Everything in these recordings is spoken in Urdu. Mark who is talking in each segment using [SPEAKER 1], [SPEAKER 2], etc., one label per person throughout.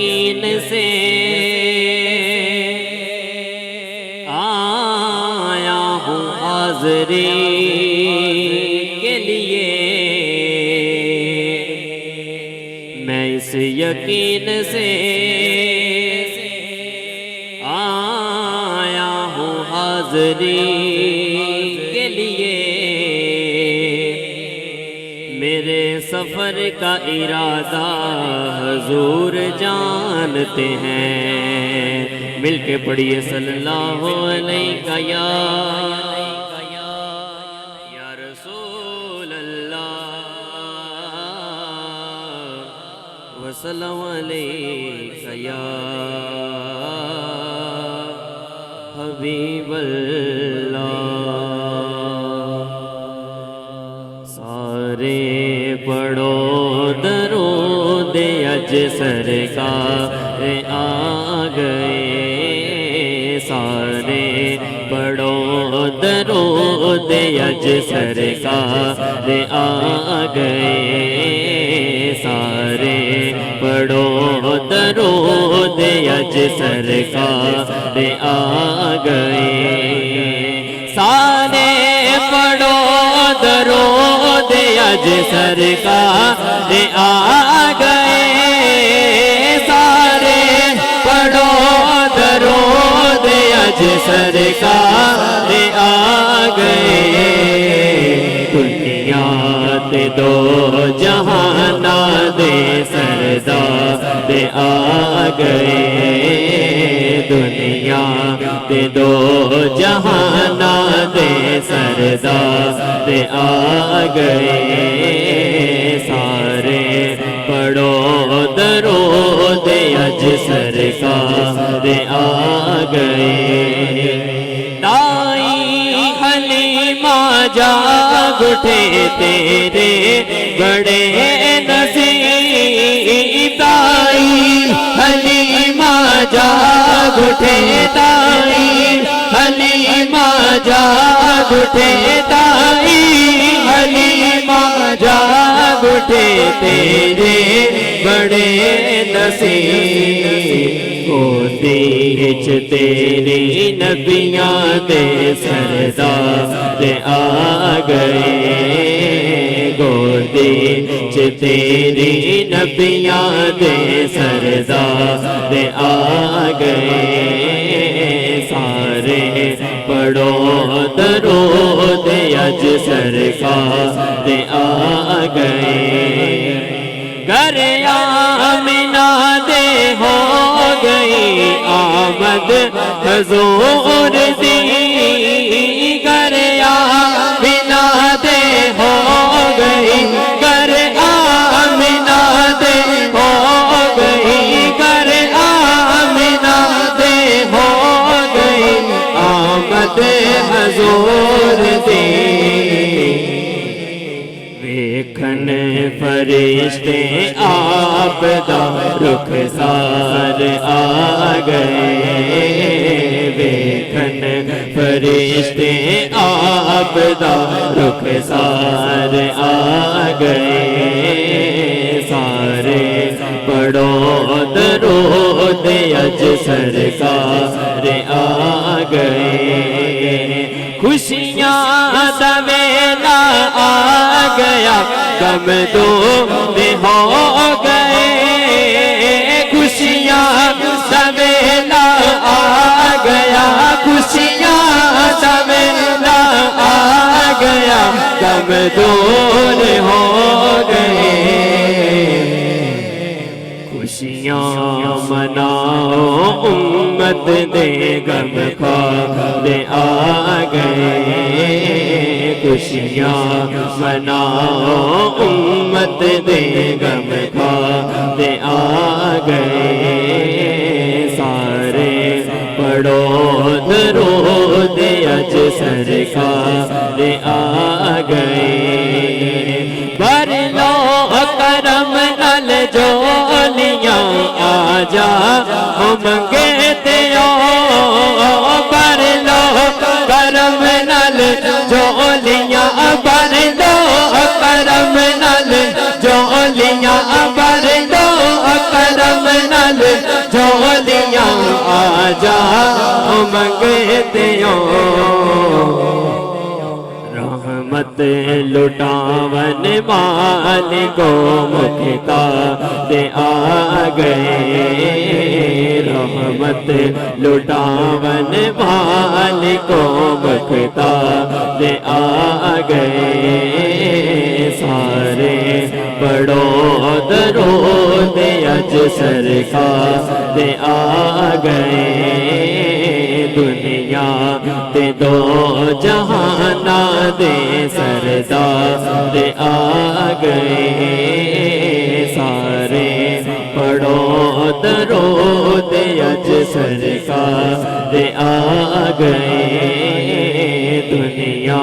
[SPEAKER 1] یقین سے آیا ہوں حاضری کے لیے، میں اس یقین سے آیا ہوں حاضری کے لیے، میرے سفر کا ارادہ حضور جانتے ہیں، مل کے پڑھیے صلی اللہ علیہ یا رسول اللہ وسلم علیہ یا حبیب اللہ۔ سارے پڑھو درود اج سرکار آ گئے، سارے پڑھو درود اج سرکار آ گئے، سارے پڑھو درود اج سرکار آ گئے، سارے پڑھو درود اج سرکار آ گئے، سارے پڑھو درود اج سرکار آ گئے، دنیا تے دو جہانا دے سردار آ گئے، دنیا تے دو جہانا دے سردار آ گئے، سارے پڑھو درود اج سرکار آ گئے، دائی حلیمہ جاگ اٹھے تیرے بڑے نصیب، دائی حلیمہ جاگ اٹھے، دائی حلیمہ جاگ اٹھے، دائی حلیمہ جاگ اٹھے تیرے بڑے نصیب، گودی وچ تیری نبیاں دے سردار آ گئے، گودی وچ تیری نبیاں دے سردار آ گئے، سارے پڑھو درود اج سرکار آ گئے، گھر آمنہ دے ہو گئی آمد حضور دی، گھر آمنہ دے ہو گئی، گھر آمنہ دے ہو گئی، گھر آمنہ دے ہو گئی آمد حضور دی، ویکھن فرشتے آپ دا رخسار آ گئے، ویکھن فرشتے آپ دا رخسار آ گئے، سارے پڑھو درود اج سرکار آ گئے، خوشیاں دا ویلا آ گیا، غم دور ہو گئے، خوشیاں دا ویلا آ گیا، خوشیاں دا ویلا آ گیا، غم دور ہو گئے، خوشیاں مناؤ امت دے غم خوار آ گئے، خوشیاں مناؤ امت دے غم خوار آ گئے، سارے پڑھو درود اج سرکار آ گئے، بھر لو کرم نال جولیاں آ جا منگے تے بھر لو کرم نال جولیاں، بھر لو کرم نال جولیاں، بھر لو کرم نال منگتے رحمت لٹاون مالکو مکھتا دے آ گئے رحمت لٹاون مالکو مکھتا دے آ گئے سارے پڑھو درود اج سرکار دے آ گئے دنیا تے دو جہانا دے سردار دے آ گئے سارے پڑھو درود اج سرکار دے آ گئے دنیا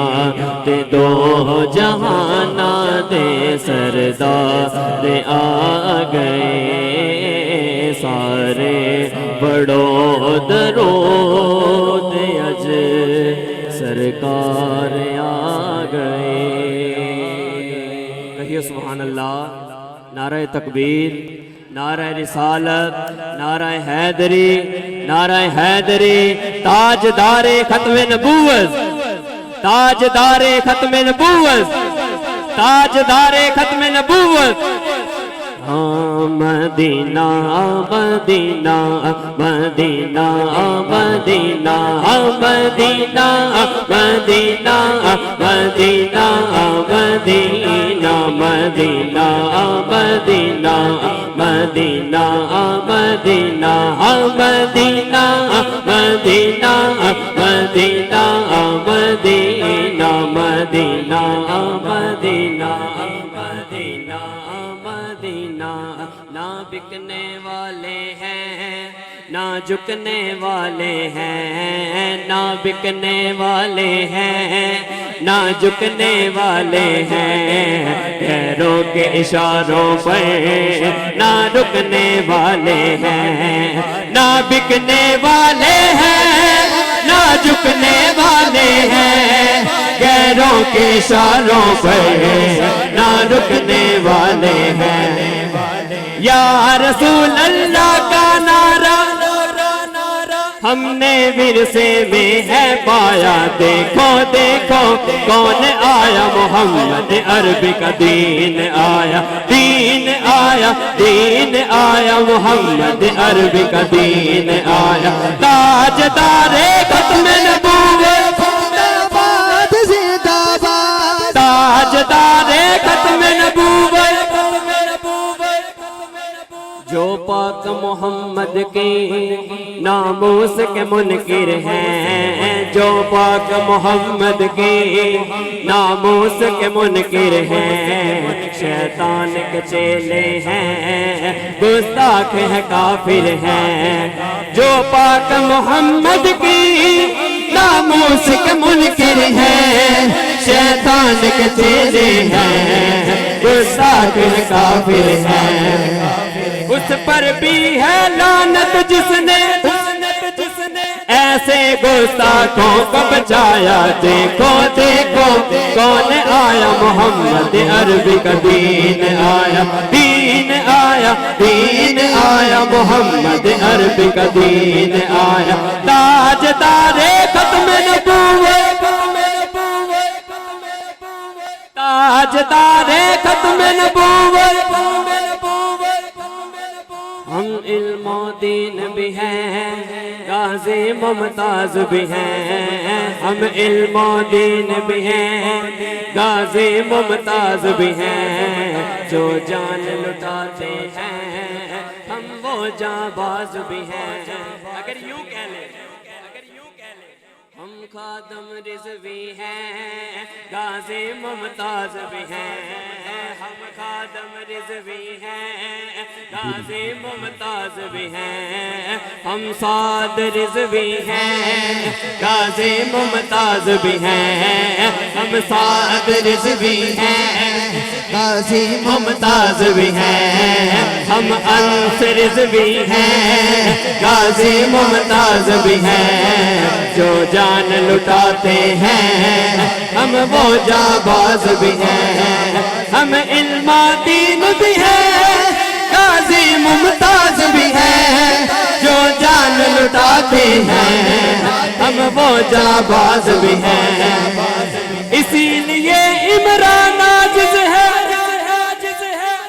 [SPEAKER 1] تے دو جہانا دے سردار دے آ گئے سارے پڑھو درود اج سرکار آ گئے کہیے سبحان اللہ نعرہ تکبیر نعرہ رسالت نعرہ حیدری نعرہ حیدری تاجدار ختم نبوت تاجدار ختم نبوت تاجدار ختم نبوت مدینہ مدینہ مدینہ مدینہ مدینہ مدینہ مدینہ مدینہ مدینہ مدینہ مدینہ مدینہ مدینہ مدینہ مدینہ مدینہ مدینہ مدینہ مدینہ نہ بکنے والے ہیں نہ جھکنے والے ہیں نہ بکنے والے ہیں نہ جھکنے والے ہیں پیروں کے اشاروں پر نہ رکنے والے ہیں نہ بکنے والے ہیں نہ جھکنے والے ہیں غیروں کے اشاروں پر نہ رکنے والے ہیں یا رسول اللہ کا نعرہ ہم نے ورثے میں ہے پایا دیکھو دیکھو کون آیا محمد عربی کا دین آیا دین آیا دین آیا محمد عربی کا دین آیا تاجدار ختم نبوت تاجدار ختم نبوت جو پاک محمد کی ناموس کے منکر ہیں جو پاک محمد کی ناموس کے منکر ہیں شیطان کے چیلے ہیں گستاخ ہیں کافر ہیں جو پاک محمد کی ناموس کے منکر ہیں شیطان کے چیلے ہیں گستاخ ہیں کافر ہیں اس پر بھی ہے لعنت جس نے ایسے گستاخوں کو بچایا دیکھو دیکھو کون آیا محمد عربی کا دین آیا دین آیا دین آیا محمد عربی کا دین آیا تاجدار ختم نبوت تاجدار ختم نبوت ہم علم و دین بھی ہیں غازی ممتاز بھی ہیں ہم علم و دین بھی ہیں غازی ممتاز بھی ہیں جو جان لٹاتے ہیں ہم وہ جانباز بھی ہیں اگر یوں کہہ لیں ہم خادم رضوی ہیں غازی ممتاز بھی ہیں ہم خادم رضوی ہیں غازی ممتاز بھی ہیں ہم سعد رضوی ہیں غازی ممتاز بھی ہیں ہم سعد رضوی ہیں غازی ممتاز بھی ہیں ہم انس رضوی ہیں غازی ممتاز بھی ہیں جو جان لٹاتے ہیں ہم وہ جانباز بھی ہیں ہم علم دین بھی ہیں غازی ممتاز بھی ہیں جو جان لٹاتے ہیں ہم وہ جانباز بھی ہیں اسی لیے عمران عاجز ہے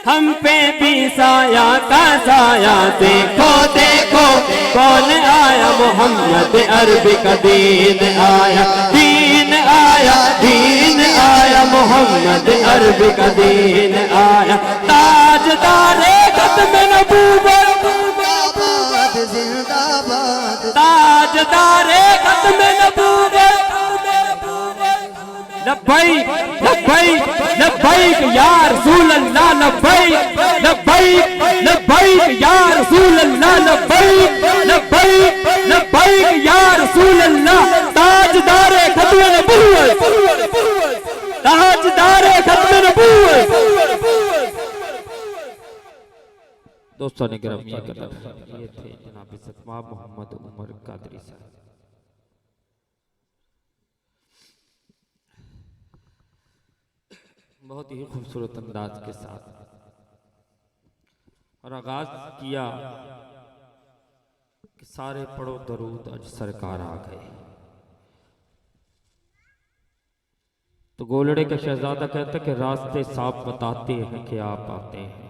[SPEAKER 1] ہم پہ بھی سایہ کا سایہ دیکھو دیکھو کون آیا محمد عربی کا دین آیا دین آیا دین آیا محمد عربی کا دین آیا تاجدار ختم نبوت تاجدار ختم نبوت لبیک لبیک لبیک یا رسول اللہ لبیک لبیک لبیک یا رسول اللہ لبیک لبیک لبیک یا رسول اللہ تاجدار ختم نبوت تاجدار ختم نبوت دوستوں نے گرامی یہ تھے جناب ستما محمد عمر قادری صاحب بہت ہی خوبصورت انداز کے ساتھ اور آغاز کیا کہ سارے پڑھو درود اج سرکار آ گئے تو گولڑے کا شہزادہ کہتا ہے کہ راستے صاف بتاتے ہیں کہ آپ آتے ہیں